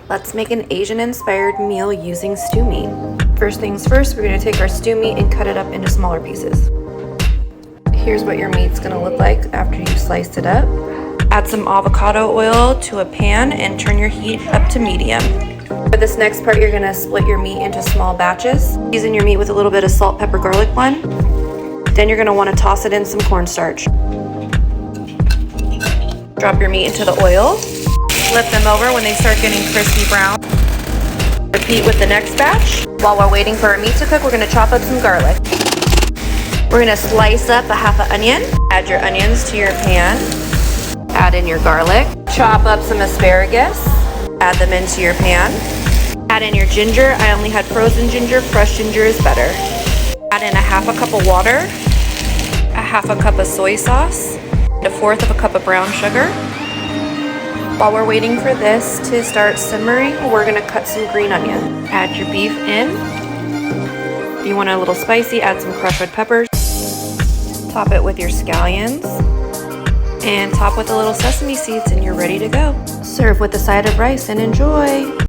Let's make an Asian-inspired meal using stew meat. First things first, we're gonna take our stew meat and cut it up into smaller pieces. Here's what your meat's gonna look like after you've sliced it up. Add some avocado oil to a pan and turn your heat up to medium. For this next part, you're gonna split your meat into small batches, season your meat with a little bit of salt, pepper, garlic blend. Then you're gonna wanna toss it in some cornstarch. Drop your meat into the oil. Flip them over when they start getting crispy brown. Repeat with the next batch. While we're waiting for our meat to cook, we're gonna chop up some garlic. We're gonna slice up a half an onion. Add your onions to your pan. Add in your garlic. Chop up some asparagus. Add them into your pan. Add in your ginger. I only had frozen ginger. Fresh ginger is better. Add in a half a cup of water, a half a cup of soy sauce, and a fourth of a cup of brown sugar. While we're waiting for this to start simmering, we're gonna cut some green onion. Add your beef in. If you want it a little spicy, add some crushed red peppers. Top it with your scallions. And top with a little sesame seeds and you're ready to go. Serve with a side of rice and enjoy.